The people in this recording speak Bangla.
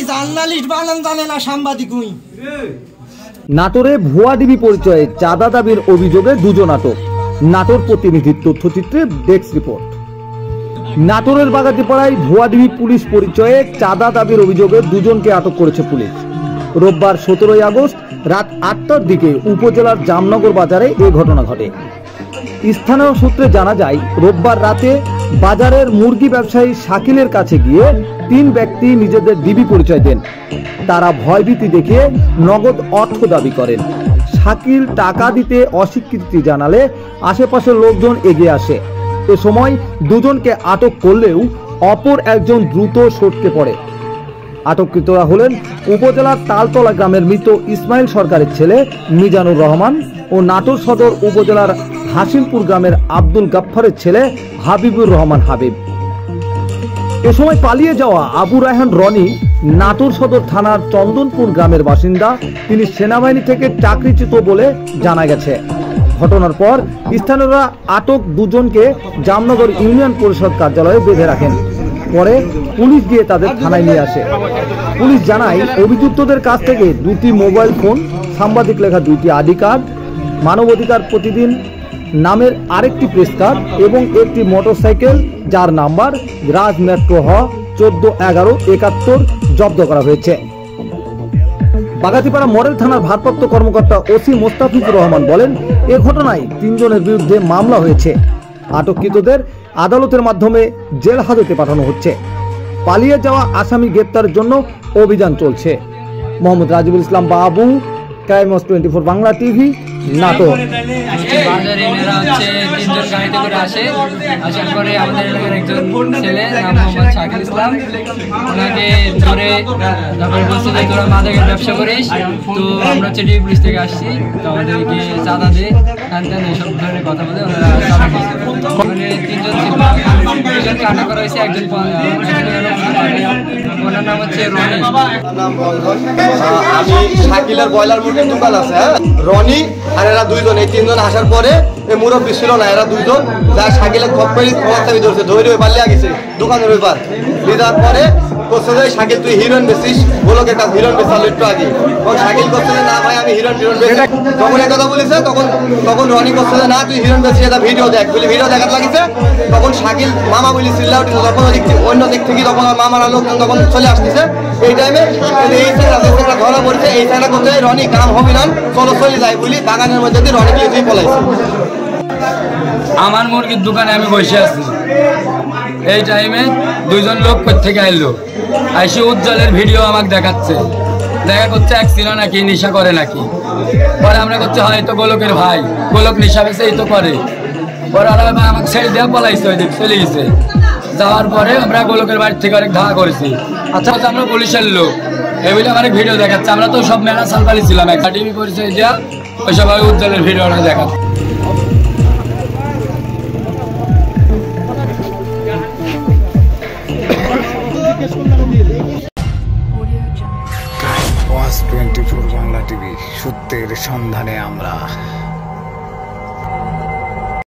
জার্নালিস্ট বানান জানে না, সাংবাদিক হই। নাটোরে ভুয়া ডিবি পরিচয়ে চাঁদা দাবির অভিযোগে দুজন আটক। নাটোর প্রতিনিধির তথ্যচিত্রে ডেস্ক রিপোর্ট। নাটোরের বাগাতিপাড়ায় ভুয়া ডিবি পুলিশ পরিচয়ে চাঁদা দাবির অভিযোগে দুজনকে আটক করেছে পুলিশ। রোববার 17 আগস্ট রাত 8টার দিকে উপজেলার জামনগর বাজারে এ ঘটনা ঘটে। স্থানীয় সূত্রে জানা যায়, রোববার রাতে বাজারের মুরগি ব্যবসায়ী শাকিলের কাছে গিয়ে 3 ব্যক্তি নিজেদের ডিবি পরিচয় দেন। তারা ভয়ভীতি দেখিয়ে নগদ অর্থ দাবি করেন। শাকিল টাকা দিতে অস্বীকৃতি জানালে আশেপাশের লোকজন এগিয়ে আসে। এ সময় দুজনকে আটক করলেও অপর একজন দ্রুত সটকে পড়ে। আটককৃতরা হলেন উপজেলার তালতলা গ্রামের মৃত ইসমাইল সরকারের ছেলে মিজানুর রহমান ও নাটোর সদর উপজেলার হাসিমপুর গ্রামের আব্দুল গাফফারের ছেলে হাবিবুর রহমান হাবিব। এ সময় পালিয়ে যাওয়া আবু রায়হান রনি নাটোর সদর থানার চন্দনপুর গ্রামের বাসিন্দা। তিনি সেনাবাহিনী থেকে চাকরিচ্যুত বলে জানা গেছে। ঘটনার পর স্থানীয়রা আটক দুজনকে জামনগর ইউনিয়ন পরিষদ কার্যালয়ে বেঁধে রাখেন। পরে পুলিশ গিয়ে তাদের থানায় নিয়ে আসে। পুলিশ জানায়, অভিযুক্তদের কাছ থেকে 2টি মোবাইল ফোন, সাংবাদিক লেখা 2টি আইডি কার্ড, মানবাধিকার প্রতিদিন নামের আরেকটি প্রেস কার্ড এবং একটি মোটরসাইকেল যার নাম্বার রাজ মেট্রো হ 141171 জব্দ করা হয়েছে। বাগাতিপাড়া মডেল থানার ভারপ্রাপ্ত কর্মকর্তা ওসি মোস্তাফিজুর রহমান বলেন, এ ঘটনায় 3 জনের বিরুদ্ধে মামলা হয়েছে। আটককৃতদের আদালতের মাধ্যমে জেল হাজতে পাঠানো হচ্ছে। পালিয়ে যাওয়া আসামি গ্রেপ্তারের জন্য অভিযান চলছে। মোহাম্মদ রাজিবুল ইসলাম বাবু, ক্রাইমস 24 বাংলা টিভি, নাটোর। বাজারে এরা হচ্ছে 3 জন গাড়িতে করে আসার পরে আমাদের এলাকার একজন ছেলে নাম মোহাম্মদ শাকিল ইসলাম, ওনাকে ধরে তারপরে বলছে যে তোরা মাদকের ব্যবসা করিস, তো আমরা হচ্ছে ডিবি পুলিশ থেকে আসছি, তো আমাদেরকে চাঁদা দে টান এইসব ধরনের কথা বলে ওনারা চাঁদা দিয়েছে। ওখানে 3 জন ছিল, 2জনকে আটক করা হয়েছে। একজন ওনার নাম হচ্ছে রনি। আমি শাকিলের ব্রয়লার মুরগির দোকান আছে, রনি আর এরা 2 জন। এই 3 জন আসার পরে এই মুরব্বী ছিল না, এরা 2 জন যা শাকিলের খপ্পরি ক্ষমতাবি ধরছে, ধরে ওই পাল্লিয়া গেছে দোকানের ওই পার লিদার পরে করছে যে শাকিল তুই হিরোইন বেচিস, গোলকের কাছে হিরোইন বেচাল একটু আগে। তখন শাকিল করছে যে না ভাই আমি হিরোইন বেচি। যখন এই কথা বলেছে তখন রনি করছে যে না তুই হিরোইন বেচিস, এটা ভিডিও দেখ বলে ভিডিও দেখাতে লাগিছে। তখন শাকিল মামা বলি চিল্লা উঠেছে, তখন অন্য দিক থেকে তখন মামারা লোকজন তখন চলে আসতেছে। এই টাইমে এই ছেলেটা ধরা পড়েছে। এই ছেলেটা করছে রনি কাম হবে না, চলো চলে যায় বলি বাগানের মধ্যে দিয়ে রনি দিয়ে পলাইছে। আমার মুরগির দোকানে আমি বসে আছি, এই টাইমে 2 জন লোক কোথেকে আইলো, আইসে উজ্জ্বলের ভিডিও আমাকে দেখাচ্ছে, দেখা করছে এক ছিল নাকি নেশা করে নাকি। পরে আমরা করছে হয়তো গোলকের ভাই, গোলক নেশা বেছে এই তো করে। পরে ওরা আমাকে ছেড়ে দেওয়া পলাইছে, ওই দিক চলে গেছে। যাওয়ার পরে আমরা গোলকের বাড়ি থেকে অনেক ধাওয়া করেছি। আচ্ছা আমরা পুলিশের লোক, এগুলো আমার ভিডিও দেখাচ্ছে। আমরা তো সব মেলা সালপালি ছিলাম, একটা টিভি পরিচয় দেওয়া ওই সব উজ্জ্বলের ভিডিওটা দেখাচ্ছে। ক্রাইমস 24 বাংলা টিভি, সত্যের সন্ধানে আমরা।